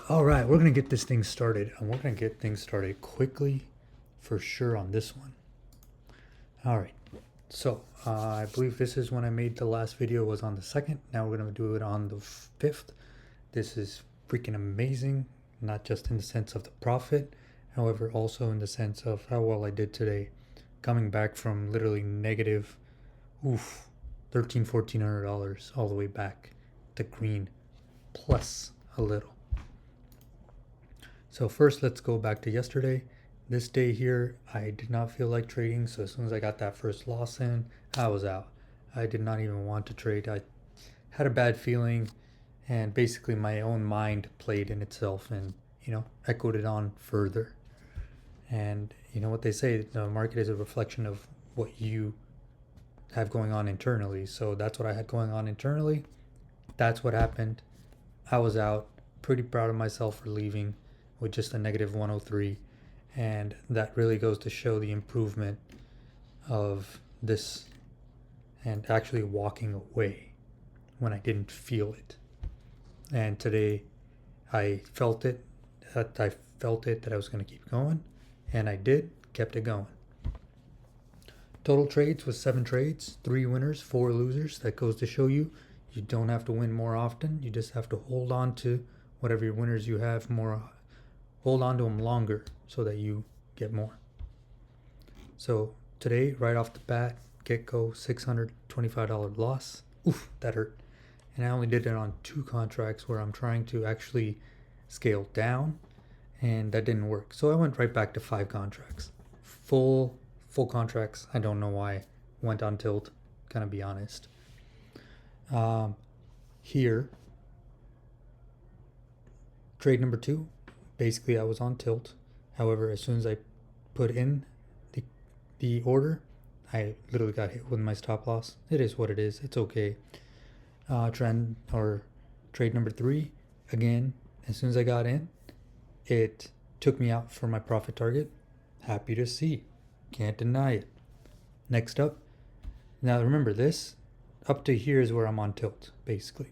All right, we're going to get this thing started, and we're going to get things started quickly for sure on this one. All right, so I believe this is when I made the last video was on the 2nd. Now we're going to do it on the 5th. This is freaking amazing, not just in the sense of the profit, however, also in the sense of how well I did today. Coming back from literally negative, $1,400 all the way back to green, plus a little. So first, let's go back to yesterday. This day here, I did not feel like trading, so as soon as I got that first loss in, I was out. I did not even want to trade. I had a bad feeling, and basically my own mind played in itself and, echoed it on further. And you know what they say, the market is a reflection of what you have going on internally. So that's what I had going on internally. That's what happened. I was out. Pretty proud of myself for leaving with just a negative 103. And that really goes to show the improvement of this and actually walking away when I didn't feel it. And today I felt it that I was going to keep going, and I did, kept it going. Total trades was 7 trades, 3 winners, 4 losers. That goes to show you don't have to win more often. You just have to hold on to whatever winners you have more. Hold on to them longer so that you get more. So today, right off the bat, get-go, $625 loss. Oof, that hurt. And I only did it on 2 contracts where I'm trying to actually scale down, and that didn't work. So I went right back to 5 contracts. Full contracts. I don't know why. Went on tilt, gonna be honest. Here, trade number 2, basically I was on tilt. However, as soon as I put in the order, I literally got hit with my stop loss. It is what it is. It's okay. Trade number 3, again, as soon as I got in, it took me out for my profit target. Happy to see. Can't deny it. Next up, now remember this, up to here is where I'm on tilt, basically.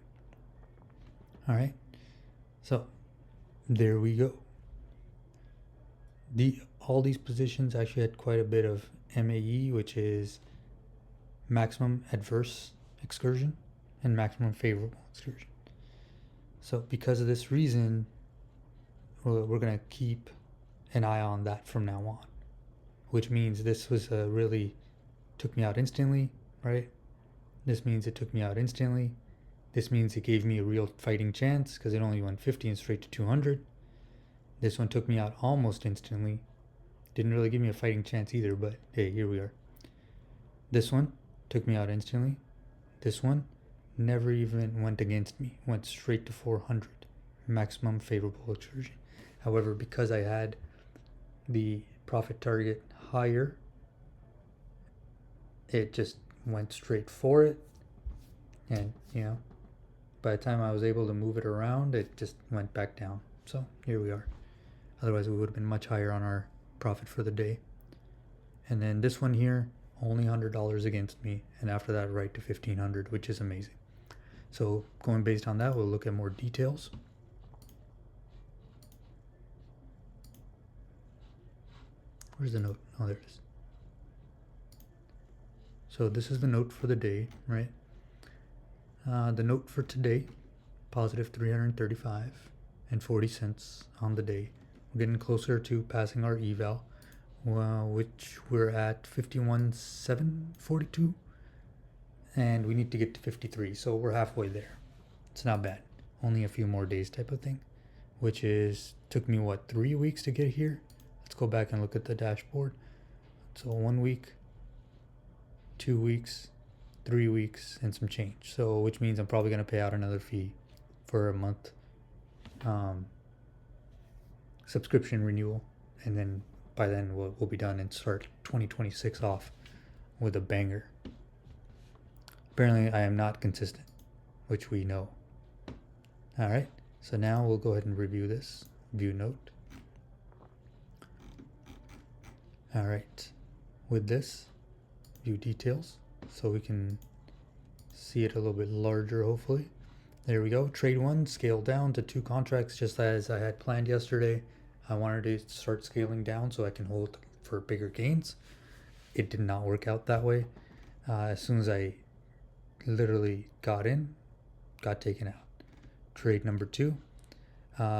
All right. So there we go. All these positions actually had quite a bit of MAE, which is maximum adverse excursion and maximum favorable excursion. So because of this reason, we're going to keep an eye on that from now on, which means this was really took me out instantly, right? This means it took me out instantly. This means it gave me a real fighting chance because it only went 50 and straight to 200. This one took me out almost instantly. Didn't really give me a fighting chance either, but hey, here we are. This one took me out instantly. This one never even went against me. Went straight to 400. Maximum favorable excursion. However, because I had the profit target higher, it just went straight for it. And, by the time I was able to move it around, it just went back down. So here we are. Otherwise, we would have been much higher on our profit for the day. And then this one here, only $100 against me. And after that, right to $1,500, which is amazing. So going based on that, we'll look at more details. Where's the note? Oh, there it is. So this is the note for the day, right? The note for today, positive 335 and 40 cents on the day. We're getting closer to passing our eval, which we're at 51,742, and we need to get to 53. So we're halfway there. It's not bad. Only a few more days type of thing, which took me 3 weeks to get here. Let's go back and look at the dashboard. So 1 week, 2 weeks, 3 weeks, and some change. So which means I'm probably going to pay out another fee for a month subscription renewal, and then by then we'll be done and start 2026 off with a banger. Apparently I am not consistent, which we know. All right, so now we'll go ahead and review this. View note. All right, with this, view details, so we can see it a little bit larger, hopefully. There we go. Trade 1 scaled down to 2 contracts just as I had planned yesterday. I wanted to start scaling down so I can hold for bigger gains. It did not work out that way. As soon as I literally got in, got taken out. Trade number 2,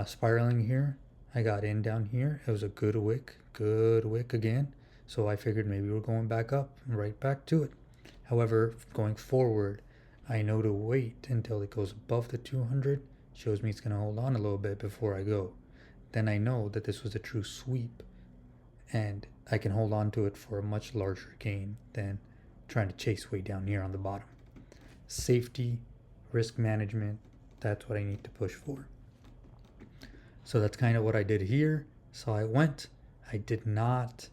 spiraling here. I got in down here. It was a good wick again. So I figured maybe we're going back up, right back to it. However, going forward, I know to wait until it goes above the 200. Shows me it's going to hold on a little bit before I go. Then I know that this was a true sweep, and I can hold on to it for a much larger gain than trying to chase way down here on the bottom. Safety, risk management, that's what I need to push for. So that's kind of what I did here. So I went. I did not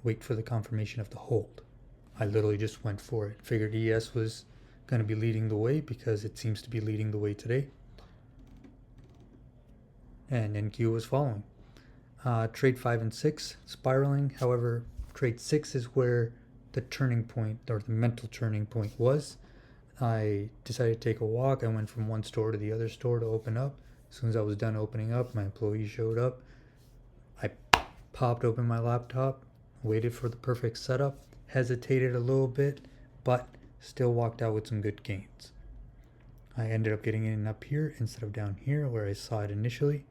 wait for the confirmation of the hold. I literally just went for it. Figured ES was going to be leading the way because it seems to be leading the way today. And NQ was following. Trade 5 and 6, spiraling. However, trade 6 is where the turning point, or the mental turning point, was. I decided to take a walk. I went from one store to the other store to open up. As soon as I was done opening up, my employee showed up. I popped open my laptop, waited for the perfect setup, hesitated a little bit, but still walked out with some good gains. I ended up getting in up here instead of down here where I saw it initially,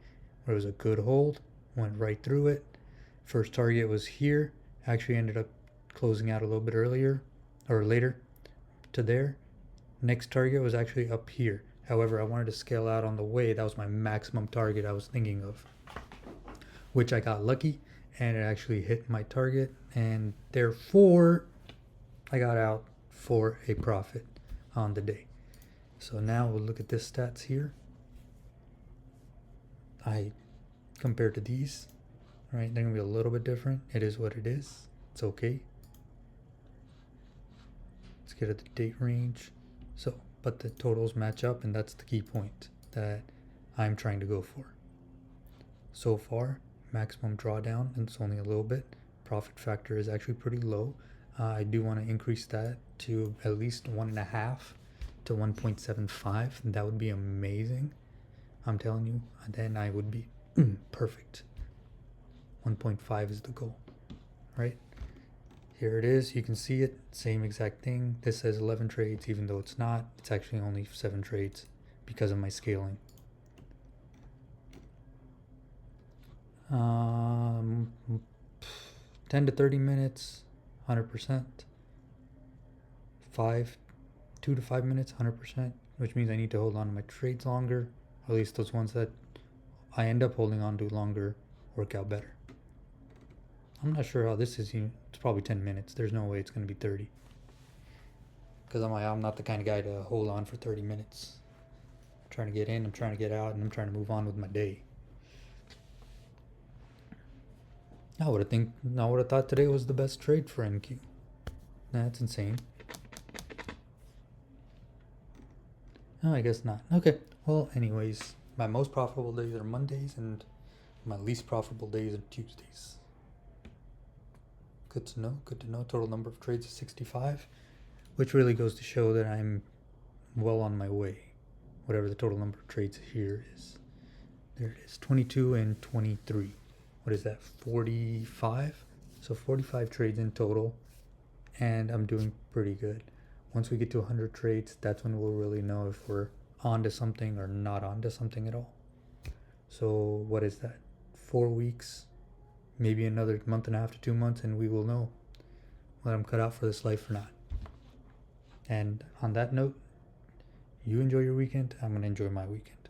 where it was a good hold, went right through it. First target was here, actually ended up closing out a little bit earlier or later to there. Next target was actually up here. However, I wanted to scale out on the way. That was my maximum target I was thinking of, which I got lucky and it actually hit my target, and therefore I got out for a profit on the day. So now we'll look at this stats here. I compared to these, right? They're gonna be a little bit different. It is what it is. It's okay. Let's get at the date range. So, but the totals match up, and that's the key point that I'm trying to go for. So far, maximum drawdown, and it's only a little bit. Profit factor is actually pretty low. I do want to increase that to at least 1.5 to 1.75. That would be amazing. I'm telling you, then I would be perfect. 1.5 is the goal, right? Here it is. You can see it. Same exact thing. This says 11 trades, even though it's not. It's actually only 7 trades because of my scaling. 10 to 30 minutes, 100%. 2 to 5 minutes, 100%, which means I need to hold on to my trades longer. At least those ones that I end up holding on to longer work out better. I'm not sure how this is. It's probably 10 minutes. There's no way it's going to be 30. Because I'm not the kind of guy to hold on for 30 minutes. I'm trying to get in, I'm trying to get out, and I'm trying to move on with my day. I would have thought today was the best trade for NQ. That's insane. No, I guess not. Okay. Well, anyways, my most profitable days are Mondays, and my least profitable days are Tuesdays. Good to know. Good to know. Total number of trades is 65, which really goes to show that I'm well on my way. Whatever the total number of trades here is. There it is. 22 and 23. What is that? 45? So 45 trades in total, and I'm doing pretty good. Once we get to 100 trades, that's when we'll really know if we're onto something or not onto something at all. So what is that? 4 weeks, maybe another month and a half to 2 months, and we will know whether I'm cut out for this life or not. And on that note, you enjoy your weekend. I'm going to enjoy my weekend.